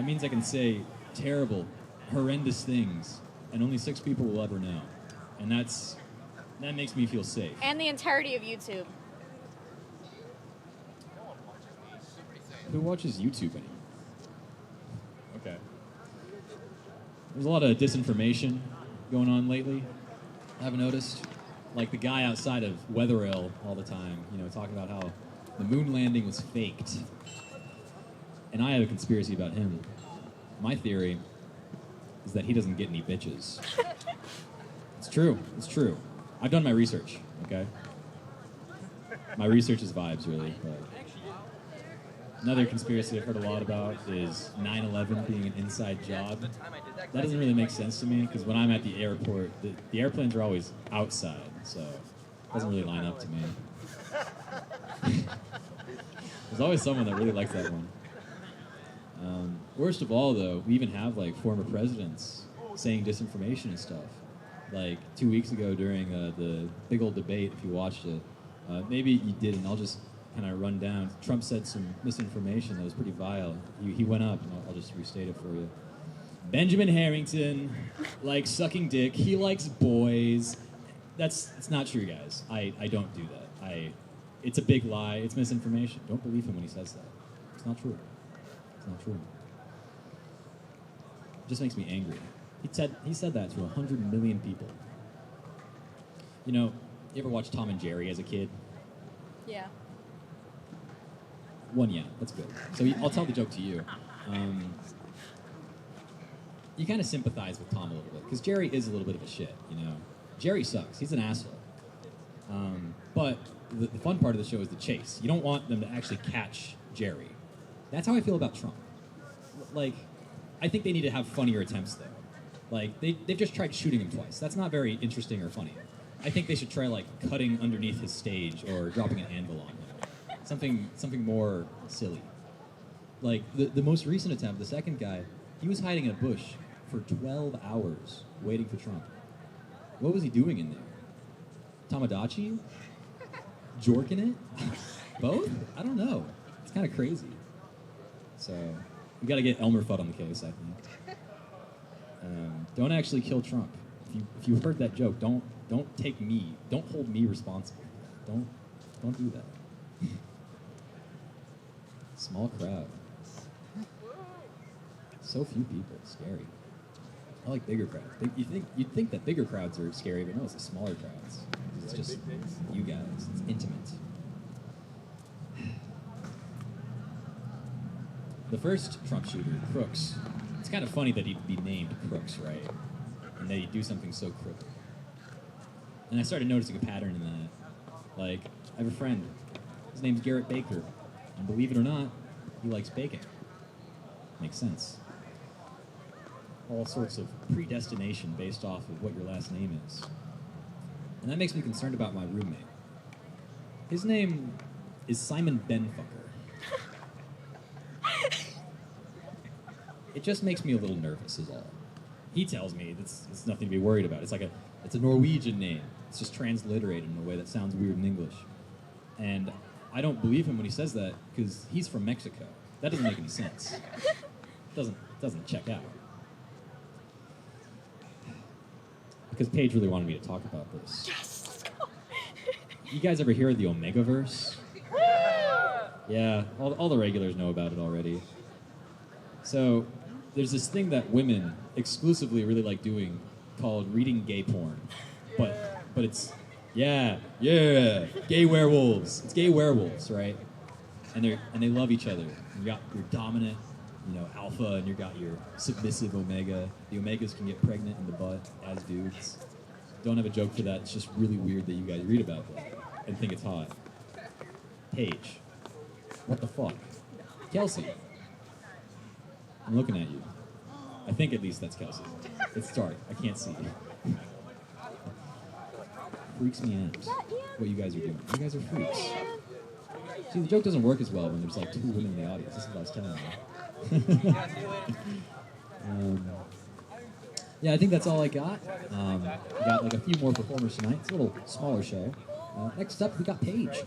means I can say terrible, horrendous things, and only 6 people will ever know. And that makes me feel safe. And the entirety of YouTube. Who watches YouTube anymore? Okay. There's a lot of disinformation going on lately, I haven't noticed. Like the guy outside of Weatherill all the time, talking about how the moon landing was faked. And I have a conspiracy about him. My theory is that he doesn't get any bitches. It's true. It's true. I've done my research, okay? My research is vibes, really. But another conspiracy I've heard a lot about is 9/11 being an inside job. That doesn't really make sense to me, because when I'm at the airport, the airplanes are always outside, so it doesn't really line up to me. There's always someone that really likes that one. Worst of all, though, we even have former presidents saying disinformation and stuff. 2 weeks ago during the big old debate, if you watched it, maybe you didn't, I'll just kind of run down. Trump said some misinformation that was pretty vile. He went up, and I'll just restate it for you. Benjamin Herrington likes sucking dick. He likes boys. It's not true, guys. I don't do that. It's a big lie. It's misinformation. Don't believe him when he says that. It's not true. It's not true. It just makes me angry. He said that to 100 million people. You ever watch Tom and Jerry as a kid? Yeah. Yeah, that's good. So I'll tell the joke to you. You kind of sympathize with Tom a little bit, because Jerry is a little bit of a shit, Jerry sucks. He's an asshole. But the fun part of the show is the chase. You don't want them to actually catch Jerry. That's how I feel about Trump. I think they need to have funnier attempts, though. They've just tried shooting him twice. That's not very interesting or funny. I think they should try, cutting underneath his stage or dropping an anvil on him. Something more silly. The most recent attempt, the second guy, he was hiding in a bush for 12 hours waiting for Trump. What was he doing in there? Tamagotchi? Jorking it? Both? I don't know. It's kind of crazy. So, we got to get Elmer Fudd on the case, I think. Don't actually kill Trump. If you heard that joke, don't hold me responsible. Don't do that. Small crowd. So few people. Scary. I like bigger crowds. You'd think that bigger crowds are scary, but no, it's the smaller crowds. It's just you guys. It's intimate. The first Trump shooter, Crooks. It's kind of funny that he'd be named Crooks, right? And that he'd do something so crooked. And I started noticing a pattern in that. I have a friend. His name's Garrett Baker. And believe it or not, he likes baking. Makes sense. All sorts of predestination based off of what your last name is. And that makes me concerned about my roommate. His name is Simon Benfucker. It just makes me a little nervous is all. He tells me it's nothing to be worried about. It's a Norwegian name. It's just transliterated in a way that sounds weird in English. And I don't believe him when he says that, because he's from Mexico. That doesn't make any sense. Doesn't check out. Because Paige really wanted me to talk about this. Yes, let's go. You guys ever hear of the Omegaverse? Yeah, all the regulars know about it already. So, there's this thing that women exclusively really like doing called reading gay porn. But it's, yeah, gay werewolves. It's gay werewolves, right? And they love each other. You got your dominant, alpha, and you got your submissive omega. The omegas can get pregnant in the butt as dudes. Don't have a joke for that. It's just really weird that you guys read about that and think it's hot. Paige, what the fuck? Kelsey, I'm looking at you. I think at least that's Kelsey. It's dark. I can't see. Freaks me out what you guys are doing. You guys are freaks. See, the joke doesn't work as well when there's 2 women in the audience. This is what I was telling you. Yeah, I think that's all I got. We got a few more performers tonight. It's a little smaller show. Next up, we got Paige.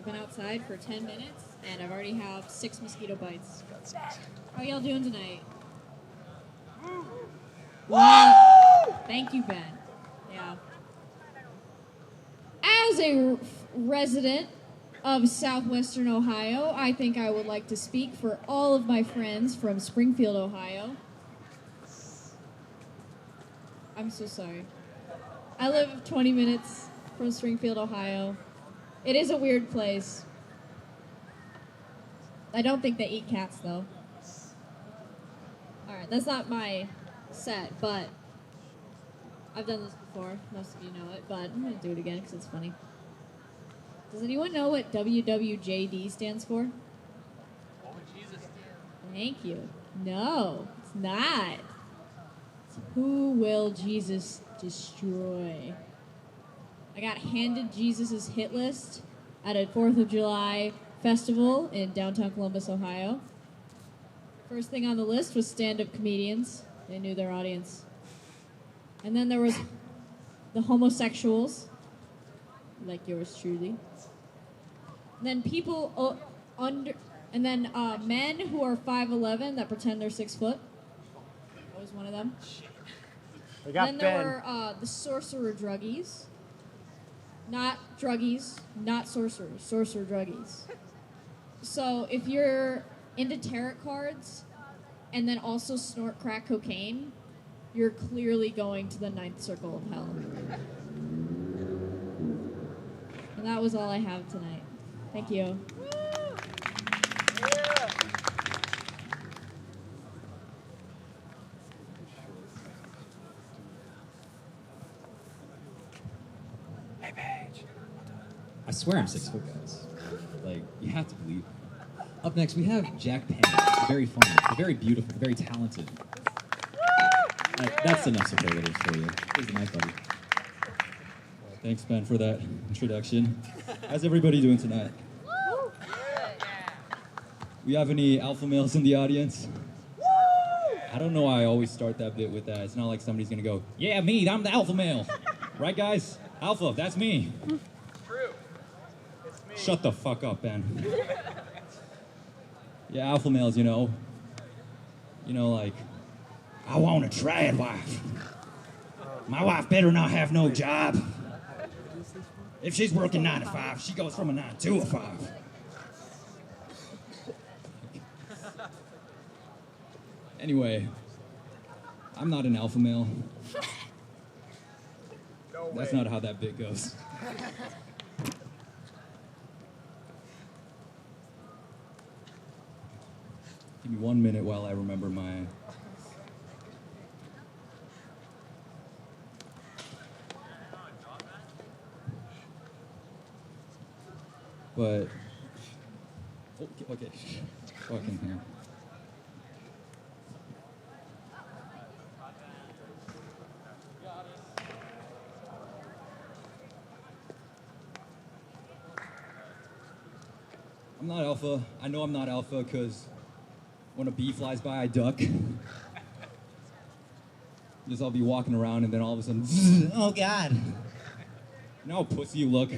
I've been outside for 10 minutes, and I've already have 6 mosquito bites. How y'all doing tonight? Wow. Thank you, Ben. Yeah. As a resident of southwestern Ohio, I think I would like to speak for all of my friends from Springfield, Ohio. I'm so sorry. I live 20 minutes from Springfield, Ohio. It is a weird place. I don't think they eat cats, though. Alright, that's not my set, but I've done this before. Most of you know it, but I'm going to do it again because it's funny. Does anyone know what WWJD stands for? What would Jesus do? Thank you. No, it's not. It's who will Jesus destroy? I got handed Jesus' hit list at a 4th of July festival in downtown Columbus, Ohio. First thing on the list was stand-up comedians. They knew their audience. And then there was the homosexuals, like yours truly. And then people men who are 5'11" that pretend they're 6 foot. I was one of them. We got Then Ben. there were the sorcerer druggies. Not druggies, not sorcerers, sorcerer druggies. So if you're into tarot cards and then also snort crack cocaine, you're clearly going to the 9th circle of hell. And that was all I have tonight. Thank you. Hey, Paige. I swear I'm 6 foot, guys. Like, you have to believe. Up next, we have Jack Peng. Very funny, very beautiful, very talented. That's enough superlatives for you. Here's the mic, buddy. Thanks, Ben, for that introduction. How's everybody doing tonight? We have any alpha males in the audience? I don't know why I always start that bit with that. It's not like somebody's gonna go, yeah, me, I'm the alpha male. Right, guys? Alpha, that's me. True. It's me. Shut the fuck up, Ben. Yeah, alpha males, you know, like, I want a trad wife. My wife better not have no job. If she's working 9 to 5, she goes from a 9 to a 5. Anyway, I'm not an alpha male. No way. That's not how that bit goes. Give me 1 minute while I remember my... But... Okay. Fucking hell. I'm not alpha. I know I'm not alpha because when a bee flies by, I duck. Just I'll be walking around and then all of a sudden, oh God. You know how pussy you look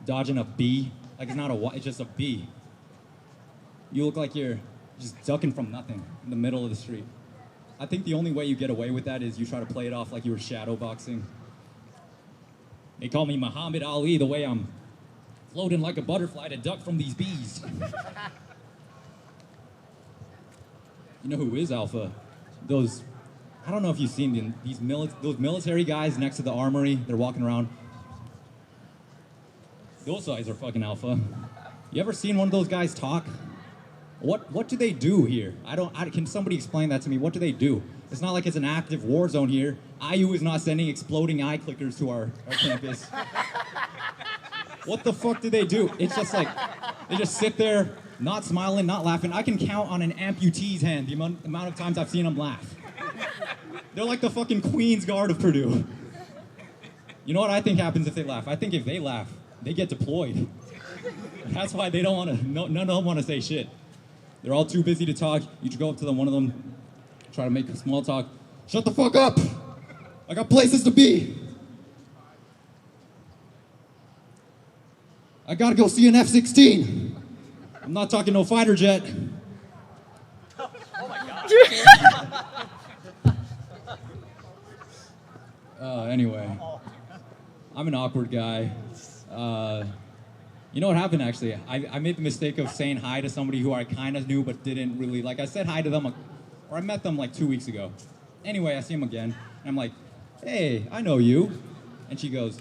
dodging a bee? Like it's not it's just a bee. You look like you're just ducking from nothing in the middle of the street. I think the only way you get away with that is you try to play it off like you were shadow boxing. They call me Muhammad Ali the way I'm floating like a butterfly to duck from these bees. You know who is alpha? Those, I don't know if you've seen them, those military guys next to the armory, they're walking around. Those guys are fucking alpha. You ever seen one of those guys talk? What do they do here? Can somebody explain that to me? What do they do? It's not like it's an active war zone here. IU is not sending exploding eye clickers to our campus. What the fuck do they do? It's just like, they just sit there, not smiling, not laughing. I can count on an amputee's hand the amount of times I've seen them laugh. They're like the fucking Queen's Guard of Purdue. You know what I think happens if they laugh? I think if they laugh, they get deployed. That's why they don't want to, none of them want to say shit. They're all too busy to talk. You should go up to them, one of them, try to make a small talk. Shut the fuck up! I got places to be! I gotta go see an F-16. I'm not talking no fighter jet. Anyway, I'm an awkward guy. You know what happened, actually? I made the mistake of saying hi to somebody who I kind of knew but didn't really, like, I said hi to them, or I met them like 2 weeks ago. Anyway, I see him again, and I'm like, hey, I know you. And she goes,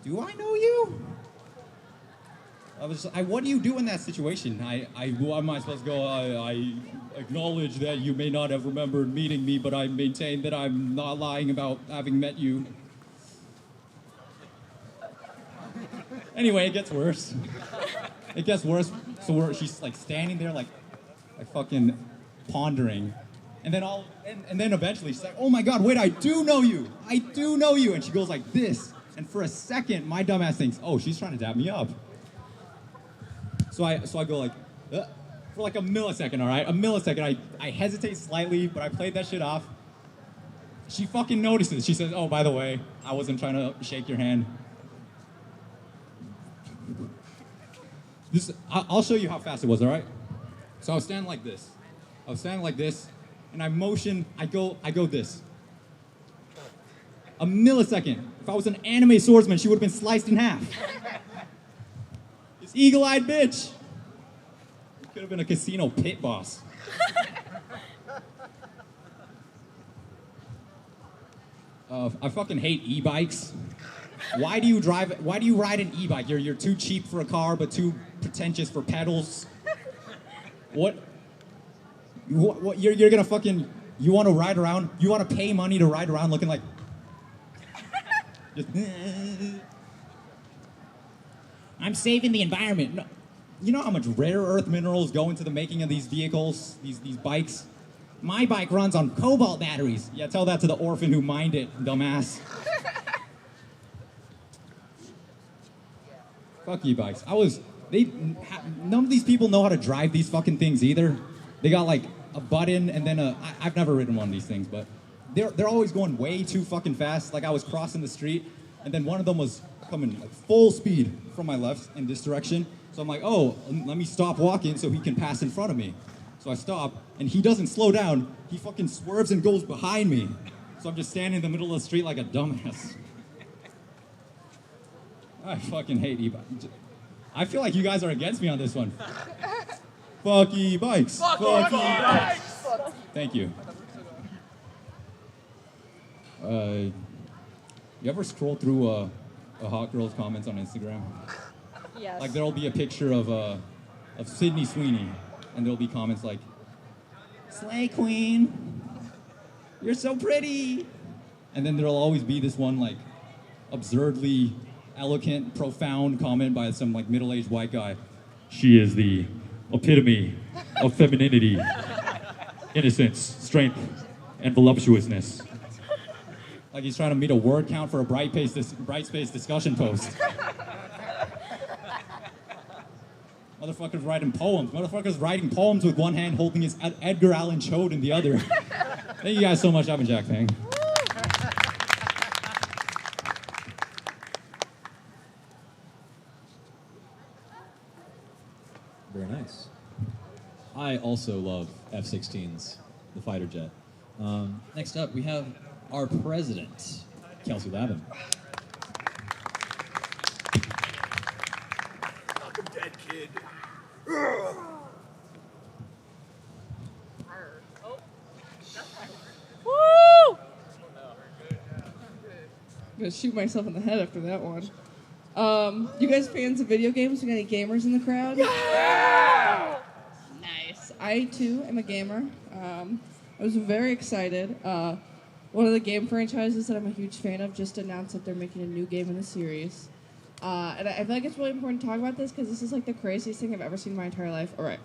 do I know you? I was just, what do you do in that situation? What am I supposed to go, I acknowledge that you may not have remembered meeting me, but I maintain that I'm not lying about having met you. Anyway, it gets worse. It gets worse. So she's like standing there like fucking pondering. And then eventually she's like, oh my God, wait, I do know you. I do know you. And she goes like this. And for a second, my dumbass thinks, oh, she's trying to dab me up. So I go like, for like a millisecond, all right? A millisecond. I hesitate slightly, but I played that shit off. She fucking notices. She says, oh, by the way, I wasn't trying to shake your hand. I'll show you how fast it was, all right? So I was standing like this. And I motion, I go this. A millisecond. If I was an anime swordsman, she would have been sliced in half. This eagle-eyed bitch. Could have been a casino pit boss. I fucking hate e-bikes. Why do you ride an e-bike? You're too cheap for a car, but too pretentious for pedals. What you're gonna fucking, you want to ride around, you want to pay money to ride around looking like, just, I'm saving the environment. No, you know how much rare earth minerals go into the making of these vehicles, these bikes? My bike runs on cobalt batteries. Yeah, tell that to the orphan who mined it, dumbass. Fuck e-bikes. None of these people know how to drive these fucking things either. They got like a button and then I've never ridden one of these things, but they're always going way too fucking fast. Like I was crossing the street and then one of them was coming like full speed from my left in this direction. So I'm like, oh, let me stop walking so he can pass in front of me. So I stop and he doesn't slow down. He fucking swerves and goes behind me. So I'm just standing in the middle of the street like a dumbass. I fucking hate e-bikes. I feel like you guys are against me on this one. Fuck e-bikes. Fuck e-bikes. Thank you. You ever scroll through a hot girl's comments on Instagram? Yes. Like there'll be a picture of Sydney Sweeney, and there'll be comments like, "Slay Queen, you're so pretty," and then there'll always be this one like absurdly eloquent, profound comment by some like middle-aged white guy. She is the epitome of femininity, innocence, strength, and voluptuousness. Like he's trying to meet a word count for a Brightspace discussion post. Motherfucker's writing poems. Motherfucker's writing poems with one hand holding his Edgar Allan Poe in the other. Thank you guys so much. I've been Jack Peng. Very nice. I also love F-16s, the fighter jet. Next up, we have our president, Kelsey Lavin. Fucking dead kid. Woo! I'm gonna shoot myself in the head after that one. You guys fans of video games? We got any gamers in the crowd? Yeah! Nice. I too am a gamer. I was very excited. One of the game franchises that I'm a huge fan of just announced that they're making a new game in the series. And I feel like it's really important to talk about this because this is like the craziest thing I've ever seen in my entire life. All right.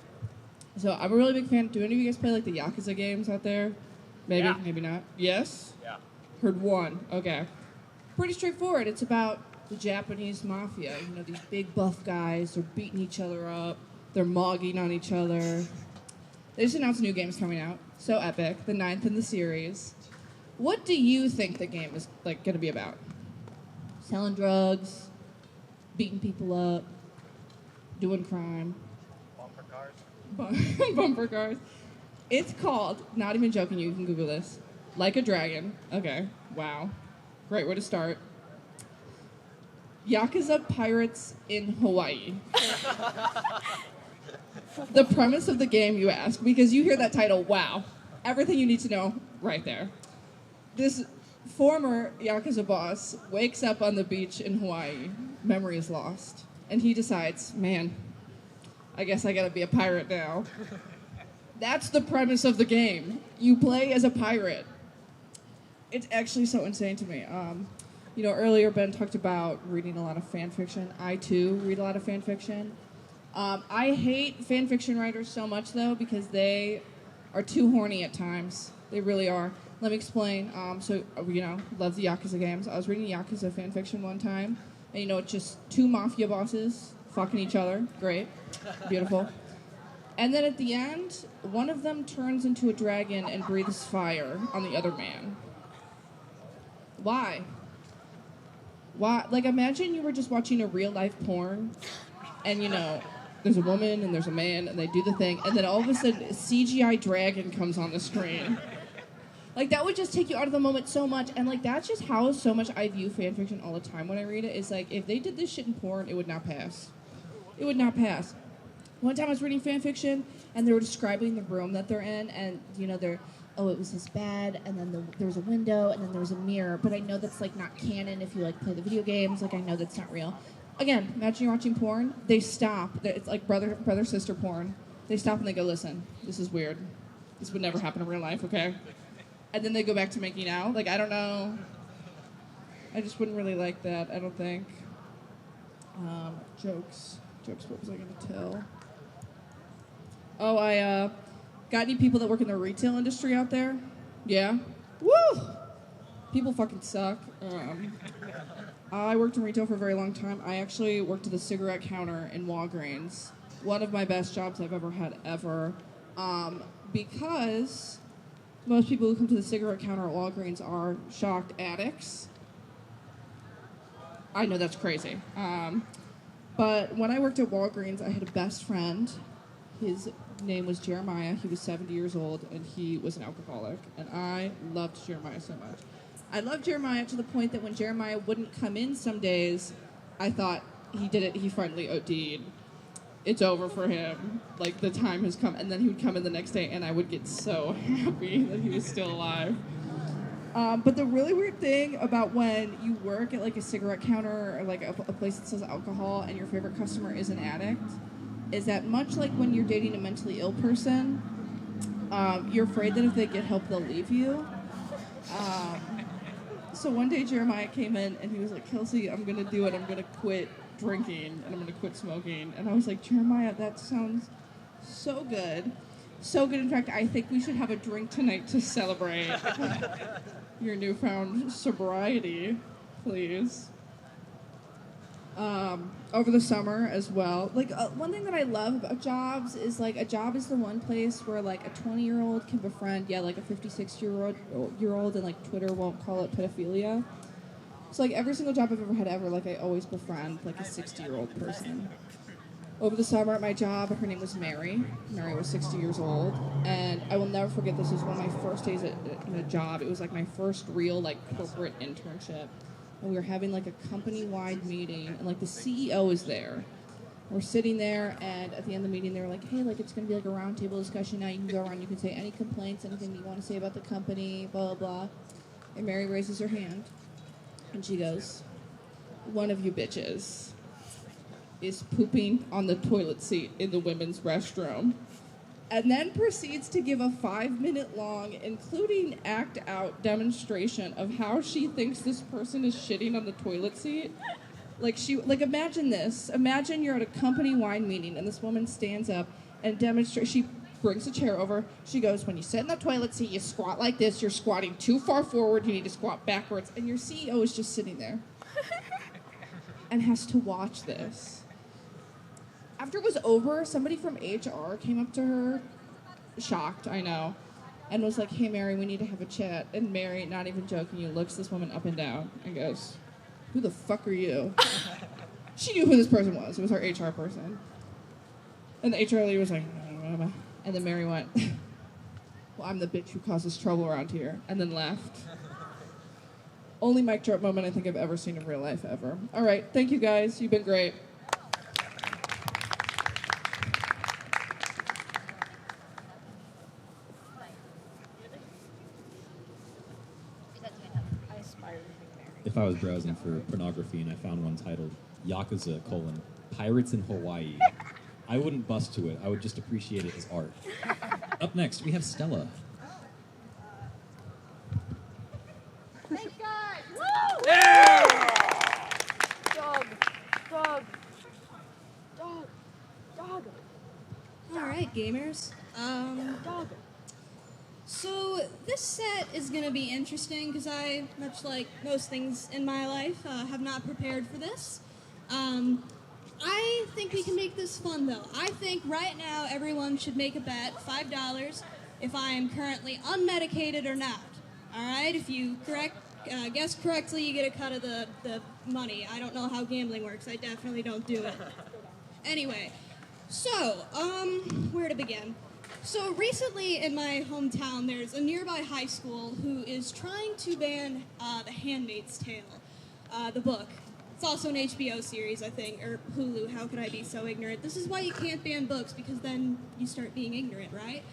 So I'm a really big fan. Do any of you guys play like the Yakuza games out there? Maybe, Yeah. maybe not. Yes? Yeah. Heard one. Okay. Pretty straightforward. It's about the Japanese mafia. You know, these big buff guys, they're beating each other up. They're mogging on each other. They just announced new games coming out. So epic. The 9th in the series. What do you think the game is like going to be about? Selling drugs? Beating people up? doing crime, Bumper cars. bumper cars. It's called, not even joking, you can Google this, Like a Dragon. Okay, wow. Great way to start. Yakuza Pirates in Hawaii. The premise of the game, you ask, because you hear that title, wow. Everything you need to know right there. This former Yakuza boss wakes up on the beach in Hawaii. Memory is lost. And he decides, man, I guess I gotta be a pirate now. That's the premise of the game. You play as a pirate. It's actually so insane to me. You know, earlier Ben talked about reading a lot of fan fiction. I, too, read a lot of fan fiction. I hate fan fiction writers so much, though, because they are too horny at times. They really are. Let me explain. You know, love the Yakuza games. I was reading Yakuza fan fiction one time, and, you know, it's just two mafia bosses fucking each other. Great. Beautiful. And then at the end, one of them turns into a dragon and breathes fire on the other man. Why? Why? Like, imagine you were just watching a real-life porn, and, you know, there's a woman and there's a man, and they do the thing, and then all of a sudden, a CGI dragon comes on the screen. Like, that would just take you out of the moment so much, and, like, that's just how so much I view fanfiction all the time when I read it. It's like, if they did this shit in porn, it would not pass. It would not pass. One time I was reading fanfiction, and they were describing the room that they're in, and, you know, it was this bed, and then there was a window, and then there was a mirror, but I know that's, like, not canon if you, like, play the video games. Like, I know that's not real. Again, imagine you're watching porn. They stop. It's like brother-sister porn. They stop and they go, listen, this is weird. This would never happen in real life, okay? And then they go back to making out. Like, I don't know. I just wouldn't really like that, I don't think. Jokes, what was I going to tell? Oh, I got any people that work in the retail industry out there? Yeah? Woo! People fucking suck. I worked in retail for a very long time. I actually worked at the cigarette counter in Walgreens. One of my best jobs I've ever had ever. Because most people who come to the cigarette counter at Walgreens are shocked addicts. I know that's crazy. But when I worked at Walgreens, I had a best friend. His name was Jeremiah. He was 70 years old, and he was an alcoholic. And I loved Jeremiah so much. I loved Jeremiah to the point that when Jeremiah wouldn't come in some days, I thought he did it. He finally OD'd. It's over for him. Like, the time has come. And then he would come in the next day, and I would get so happy that he was still alive. But the really weird thing about when you work at, like, a cigarette counter or, like, a place that sells alcohol and your favorite customer is an addict is that much like when you're dating a mentally ill person, you're afraid that if they get help, they'll leave you. So one day Jeremiah came in and he was like, Kelsey, I'm going to do it. I'm going to quit drinking and I'm going to quit smoking. And I was like, Jeremiah, that sounds so good. So good. In fact, I think we should have a drink tonight to celebrate your newfound sobriety, please. Over the summer as well. Like, one thing that I love about jobs is, like, a job is the one place where, like, a 20-year-old can befriend, like, a 56-year-old, and, like, Twitter won't call it pedophilia. So, like, every single job I've ever had like, I always befriend, like, a 60-year-old person. Over the summer at my job, her name was Mary. Mary was 60 years old, and I will never forget this. This was one of my first days at a job. It was, like, my first real, like, corporate internship. And we were having, like, a company-wide meeting, and, like, the CEO is there. We're sitting there, and at the end of the meeting, they were like, hey, like, it's going to be, like, a roundtable discussion now. You can go around, you can say any complaints, anything you want to say about the company, blah, blah, blah. And Mary raises her hand, and she goes, one of you bitches is pooping on the toilet seat in the women's restroom. And then proceeds to give a 5-minute long, including act-out demonstration of how she thinks this person is shitting on the toilet seat. Like, imagine this. Imagine you're at a company-wide meeting, and this woman stands up and demonstrates. She brings a chair over. She goes, when you sit in the toilet seat, you squat like this. You're squatting too far forward. You need to squat backwards. And your CEO is just sitting there and has to watch this. After it was over, somebody from HR came up to her, shocked, I know, and was like, hey, Mary, we need to have a chat. And Mary, not even joking, looks this woman up and down and goes, who the fuck are you? She knew who this person was. It was our HR person. And the HR lady was like, and then Mary went, well, I'm the bitch who causes trouble around here, and then left. Only mic drop moment I think I've ever seen in real life ever. All right, thank you guys. You've been great. I aspire to be married. If I was browsing for pornography and I found one titled Yakuza: Pirates in Hawaii, I wouldn't bust to it. I would just appreciate it as art. Up next, we have Stella. Thanks, guys. Woo! Dog. All right, gamers. Dog. So this set is going to be interesting because I, much like most things in my life, have not prepared for this. I think we can make this fun, though. I think right now everyone should make a bet, $5, if I am currently unmedicated or not. All right? If you guess correctly, you get a cut of the money. I don't know how gambling works. I definitely don't do it. Anyway, so, where to begin? So recently in my hometown, there's a nearby high school who is trying to ban The Handmaid's Tale, the book. It's also an HBO series, I think, or Hulu. How could I be so ignorant? This is why you can't ban books, because then you start being ignorant, right?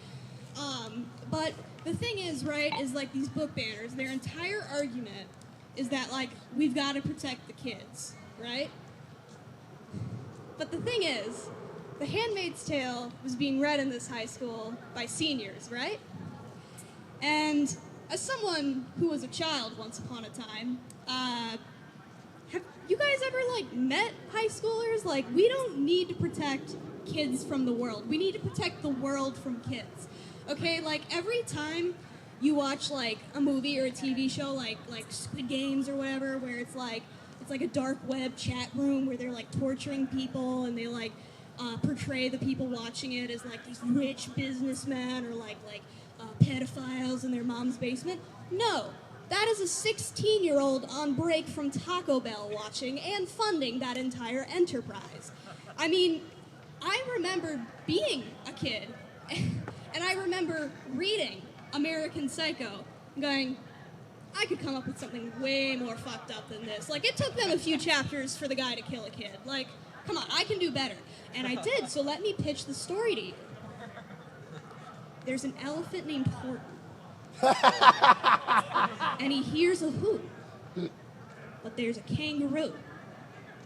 But the thing is, right, is like these book banners, their entire argument is that, like, we've got to protect the kids, right? But the thing is, The Handmaid's Tale was being read in this high school by seniors, right? And as someone who was a child once upon a time, have you guys ever, like, met high schoolers? Like, we don't need to protect kids from the world. We need to protect the world from kids. Okay, like, every time you watch, like, a movie or a TV show, like Squid Games or whatever, where it's like a dark web chat room where they're, like, torturing people and they, like, portray the people watching it as, like, these rich businessmen or, like pedophiles in their mom's basement. No. That is a 16-year-old on break from Taco Bell watching and funding that entire enterprise. I mean, I remember being a kid, and I remember reading American Psycho and going, I could come up with something way more fucked up than this. Like, it took them a few chapters for the guy to kill a kid. Like, come on, I can do better. And I did, so let me pitch the story to you. There's an elephant named Horton. And he hears a hoot. But there's a kangaroo.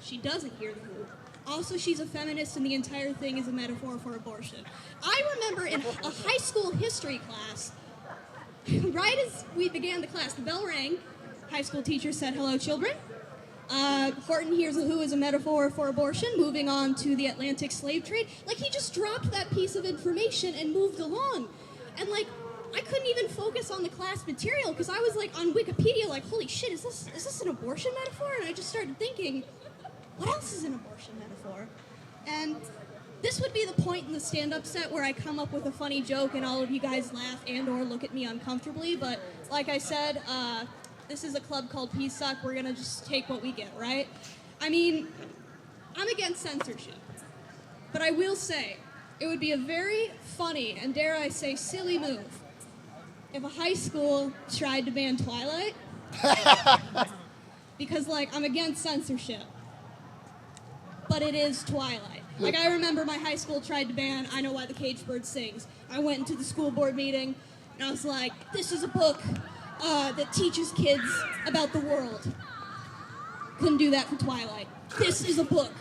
She doesn't hear the hoot. Also, she's a feminist, and the entire thing is a metaphor for abortion. I remember in a high school history class, right as we began the class, the bell rang. High school teacher said, "Hello, children." Horton hears a who is a metaphor for abortion, moving on to the Atlantic slave trade. Like, he just dropped that piece of information and moved along. And, like, I couldn't even focus on the class material because I was, like, on Wikipedia, like, holy shit, is this an abortion metaphor? And I just started thinking, what else is an abortion metaphor? And this would be the point in the stand-up set where I come up with a funny joke and all of you guys laugh and or look at me uncomfortably. But like I said, this is a club called Peace Suck. We're going to just take what we get, right? I mean, I'm against censorship. But I will say, it would be a very funny and, dare I say, silly move if a high school tried to ban Twilight. Because, like, I'm against censorship. But it is Twilight. Like, I remember my high school tried to ban I Know Why the Caged Bird Sings. I went into the school board meeting, and I was like, this is a book that teaches kids about the world. Couldn't do that for Twilight. This is a book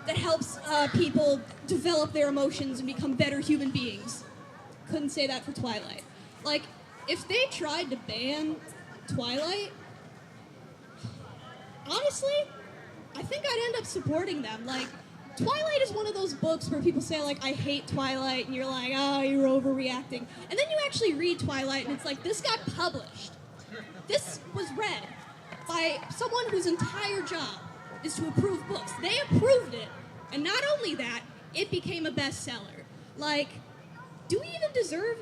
that helps people develop their emotions and become better human beings. Couldn't say that for Twilight. Like, if they tried to ban Twilight, honestly, I think I'd end up supporting them. Like, Twilight is one of those books where people say, like, I hate Twilight, and you're like, oh, you're overreacting. And then you actually read Twilight, and it's like, this got published. This was read by someone whose entire job is to approve books. They approved it, and not only that, it became a bestseller. Like, do we even deserve...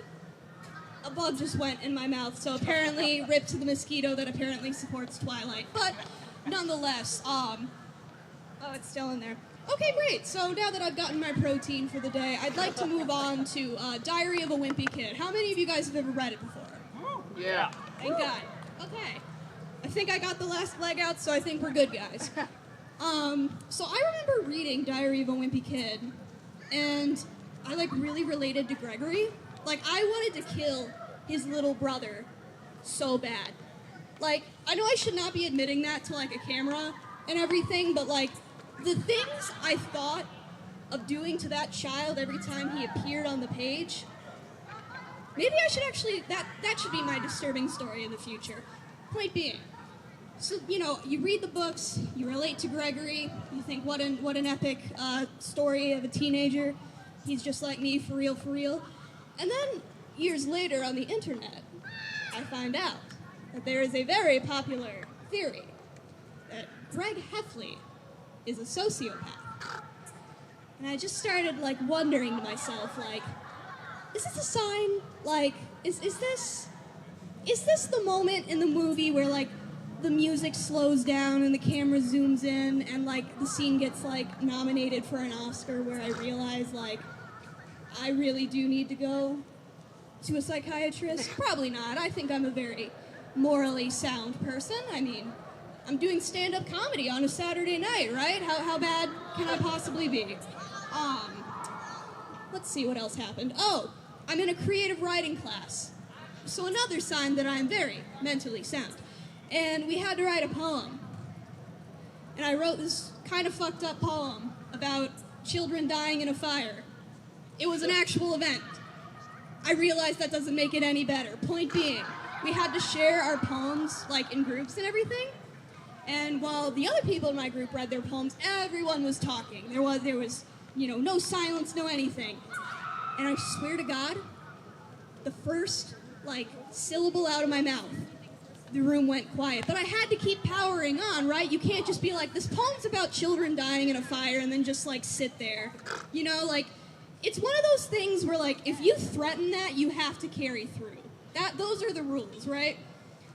A bug just went in my mouth, so apparently rip to the mosquito that apparently supports Twilight. But nonetheless, oh, it's still in there. Okay, great. So now that I've gotten my protein for the day, I'd like to move on to Diary of a Wimpy Kid. How many of you guys have ever read it before? Yeah. Thank God. Okay. I think I got the last leg out, so I think we're good, guys. So I remember reading Diary of a Wimpy Kid, and I really related to Gregory. I wanted to kill his little brother so bad. I know I should not be admitting that to a camera and everything, but the things I thought of doing to that child every time he appeared on the page, maybe I should actually, that should be my disturbing story in the future. Point being, so, you read the books, you relate to Gregory, you think, what an epic story of a teenager. He's just like me, for real, for real. And then, years later on the internet, I find out that there is a very popular theory that Greg Heffley is a sociopath. And I just started, wondering to myself, is this a sign? Is this the moment in the movie where, the music slows down and the camera zooms in and, the scene gets, nominated for an Oscar where I realize, I really do need to go to a psychiatrist? Probably not. I think I'm a very morally sound person. I mean, I'm doing stand-up comedy on a Saturday night, right? How bad can I possibly be? Let's see what else happened. Oh, I'm in a creative writing class. So another sign that I'm very mentally sound. And we had to write a poem. And I wrote this kind of fucked up poem about children dying in a fire. It was an actual event. I realized that doesn't make it any better. Point being, we had to share our poems, in groups and everything. And while the other people in my group read their poems, everyone was talking. There was, no silence, no anything. And I swear to God, the first, syllable out of my mouth, the room went quiet. But I had to keep powering on, right? You can't just be this poem's about children dying in a fire and then just, sit there. It's one of those things where, if you threaten that, you have to carry through. Those are the rules, right?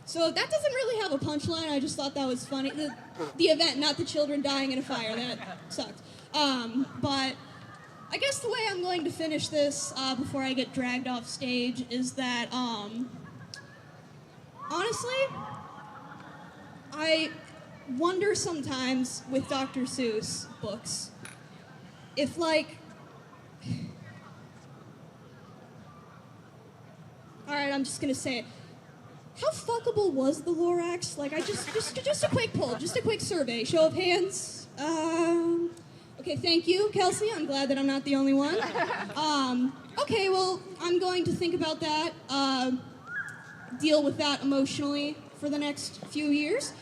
So that doesn't really have a punchline. I just thought that was funny. The event, not the children dying in a fire. That sucked. But I guess the way I'm going to finish this before I get dragged off stage is that, honestly, I wonder sometimes with Dr. Seuss books if, alright, I'm just gonna say it. How fuckable was the Lorax? Just a quick poll, just a quick survey. Show of hands. Okay, thank you, Kelsey. I'm glad that I'm not the only one. Okay, well, I'm going to think about that, deal with that emotionally for the next few years.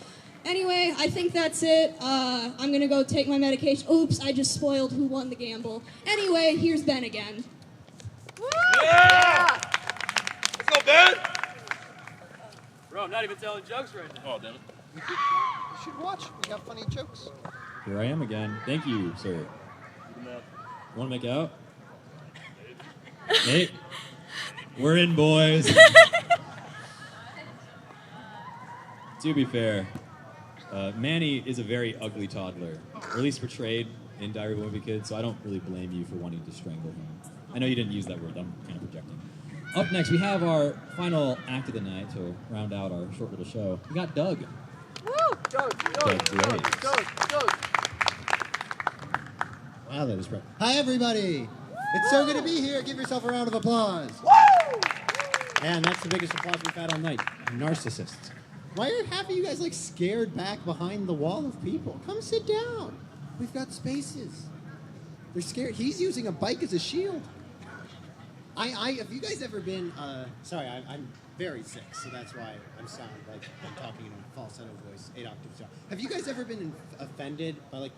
Anyway, I think that's it. I'm gonna go take my medication. Oops, I just spoiled who won the gamble. Anyway, here's Ben again. Yeah! Let's go, Ben! Bro, I'm not even telling jokes right now. Oh, damn it. You should watch. We got funny jokes. Here I am again. Thank you, sir. You want to make out? Nate? We're in, boys. To be fair, Manny is a very ugly toddler, or at least portrayed in Diary of a Wimpy Kid, so I don't really blame you for wanting to strangle him. I know you didn't use that word. I'm kind of projecting. Up next, we have our final act of the night to round out our short little show. We got Doug. Woo! Doug. Wow, that was great. Hi, everybody. It's so good to be here. Give yourself a round of applause. Woo! And that's the biggest applause we've had all night. Narcissists. Why are half of you guys scared back behind the wall of people? Come sit down. We've got spaces. They're scared. He's using a bike as a shield. Have you guys ever been, sorry, I'm very sick, so that's why I'm sound like I'm talking in a falsetto voice, 8 octaves down. Have you guys ever been offended by the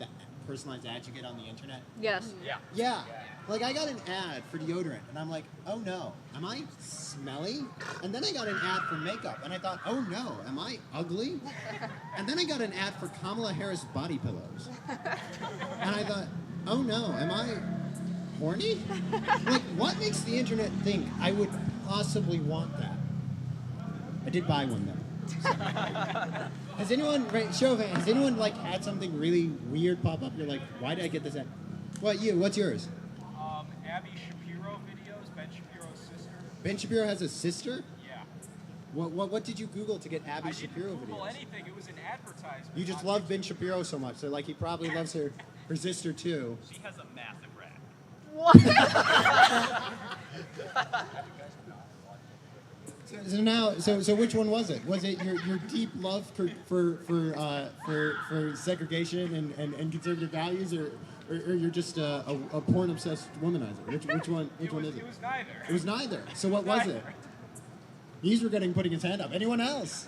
personalized ads you get on the internet? Yes. Yeah. Yeah. I got an ad for deodorant, and I'm like, oh no, am I smelly? And then I got an ad for makeup, and I thought, oh no, am I ugly? And then I got an ad for Kamala Harris body pillows. And I thought, oh no, am I horny? What makes the internet think I would possibly want that? I did buy one, though. Has anyone, right, show of hands, has anyone like had something really weird pop up? You're like, why did I get this ad? What's yours? Abby Shapiro videos, Ben Shapiro's sister. Ben Shapiro has a sister? Yeah. What did you Google to get Abby Shapiro I didn't Google videos? anything. It was an advertisement. You just love Ben Shapiro so much, so like he probably loves her sister too. She has a massive rack. So which one was it? Was it your deep love for segregation and conservative values, or you're just a porn obsessed womanizer? Which one is it? It was neither. It was neither. So what was it? He's regretting putting his hand up. Anyone else?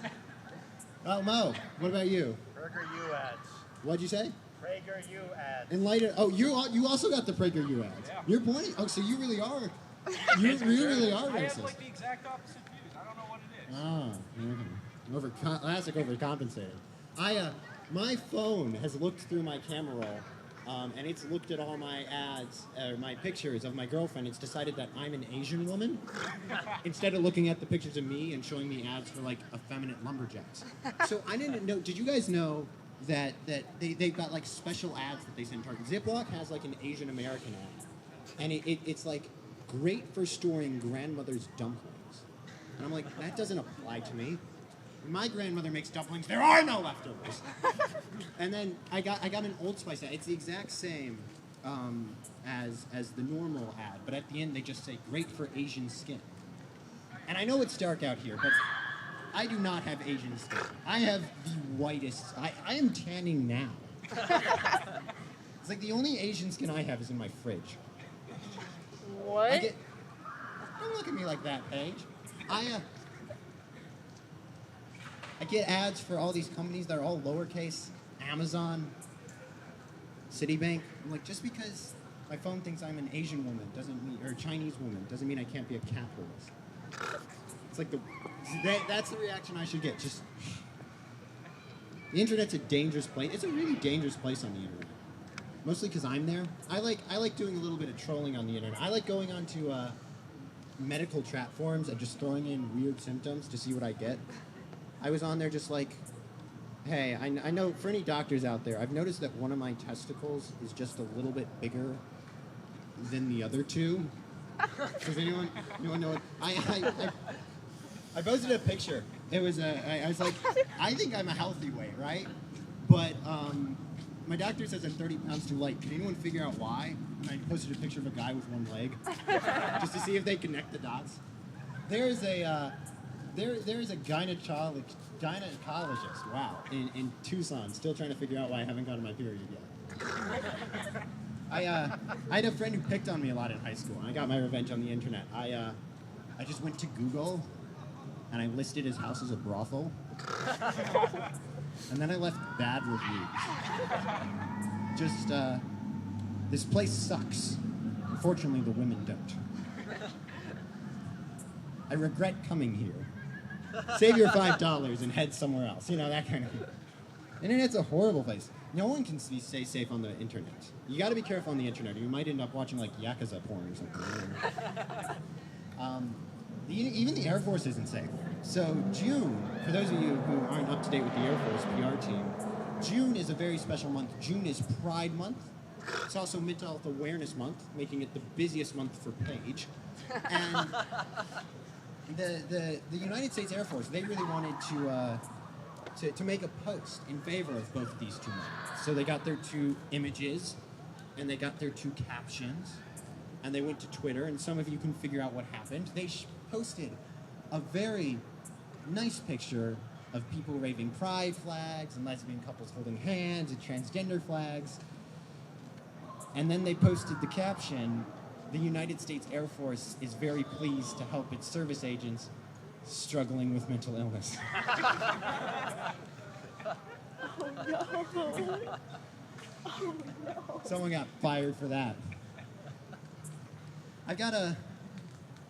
Oh, Mo, what about you? PragerU ads. What'd you say? PragerU ads. In light of, you also got the PragerU ads. Yeah. You're pointing. Oh, so you really are. You really are I have racist. like the exact opposite views. I don't know what it is. Classic overcompensating. My phone has looked through my camera roll, and it's looked at all my ads, my pictures of my girlfriend. It's decided that I'm an Asian woman, instead of looking at the pictures of me and showing me ads for like effeminate lumberjacks. So I didn't know. Did you guys know that they've got like special ads that they send Target? Ziploc has like an Asian American ad, and it's like great for storing grandmother's dumplings. And I'm like, that doesn't apply to me. When my grandmother makes dumplings, there are no leftovers. And then I got an Old Spice ad. It's the exact same as the normal ad, but at the end they just say, great for Asian skin. And I know it's dark out here, but I do not have Asian skin. I have the whitest. I am tanning now. It's like the only Asian skin I have is in my fridge. What? Don't look at me like that, Paige. I get ads for all these companies that are all lowercase. Amazon, Citibank. I'm like, just because my phone thinks I'm an Asian woman doesn't mean, or a Chinese woman doesn't mean I can't be a capitalist. It's like that's the reaction I should get. Just the internet's a dangerous place. It's a really dangerous place on the internet. Mostly because I'm there. I like doing a little bit of trolling on the internet. I like going onto medical chat forums and just throwing in weird symptoms to see what I get. I was on there just like, hey, I know for any doctors out there, I've noticed that one of my testicles is just a little bit bigger than the other two. Does anyone know what? I posted a picture. It was I was like, I think I'm a healthy weight, right? But my doctor says I'm 30 pounds too light. Can anyone figure out why? And I posted a picture of a guy with one leg, just to see if they connect the dots. There's a gynecologist, wow, in Tucson, still trying to figure out why I haven't gotten my period yet. I had a friend who picked on me a lot in high school, and I got my revenge on the internet. I just went to Google, and I listed his house as a brothel. And then I left bad reviews. Just, this place sucks. Unfortunately, the women don't. I regret coming here. Save your $5 and head somewhere else. You know, that kind of thing. Internet's a horrible place. No one can stay safe on the internet. You gotta be careful on the internet, or you might end up watching, like, Yakuza porn or something. Even the Air Force isn't safe. So June, for those of you who aren't up to date with the Air Force PR team, June is a very special month. June is Pride Month. It's also Mental Health Awareness Month, making it the busiest month for Paige. And the United States Air Force, they really wanted to make a post in favor of both of these two months. So they got their two images, and they got their two captions, and they went to Twitter, and some of you can figure out what happened. They posted a very nice picture of people waving pride flags and lesbian couples holding hands and transgender flags. And then they posted the caption, "The United States Air Force is very pleased to help its service agents struggling with mental illness." Oh no. Oh no. Someone got fired for that.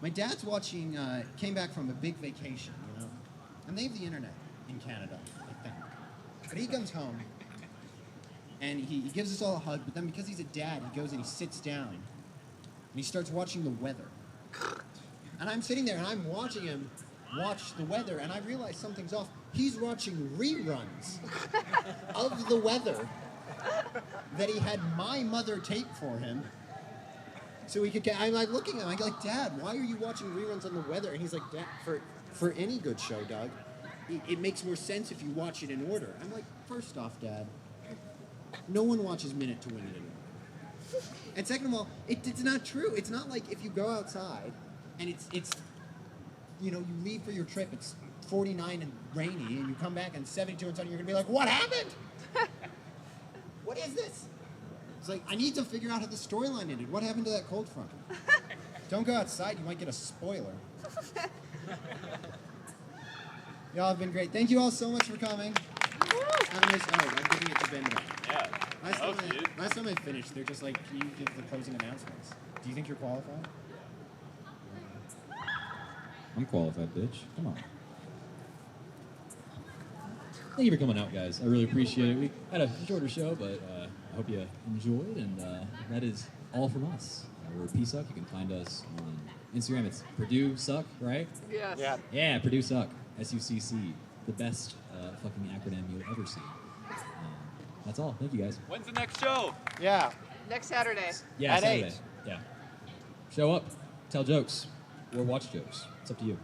My dad's watching, came back from a big vacation, you know, and they have the internet in Canada, I think. But he comes home, and he gives us all a hug, but then because he's a dad, he goes and he sits down, and he starts watching the weather. And I'm sitting there, and I'm watching him watch the weather, and I realize something's off. He's watching reruns of the weather that he had my mother tape for him. So he could get, I'm like looking at him, I'm like, Dad, why are you watching reruns on the weather? And he's like, Dad, for any good show, Doug, it makes more sense if you watch it in order. I'm like, first off, Dad, no one watches Minute to Win It in order. And second of all, it's not true. It's not like if you go outside and it's you know, you leave for your trip, it's 49 and rainy, and you come back and 72 and sunny, you're gonna be like, what happened? What is this? It's like, I need to figure out how the storyline ended. What happened to that cold front? Don't go outside, you might get a spoiler. Y'all have been great. Thank you all so much for coming. Have a nice, I'm giving it to Ben now. Yeah. Last time I finished, they're just like, can you give the closing announcements? Do you think you're qualified? I'm qualified, bitch. Come on. Thank you for coming out, guys. I really appreciate it. We had a shorter show, but I hope you enjoyed, and that is all from us. We're P-Suck. You can find us on Instagram. It's Purdue Suck, right? Yes. Yeah. Yeah, Purdue Suck. SUCC. The best fucking acronym you'll ever see. That's all. Thank you, guys. When's the next show? Yeah. Next Saturday. Yeah, At Saturday. 8. Yeah. Show up. Tell jokes. Or watch jokes. It's up to you.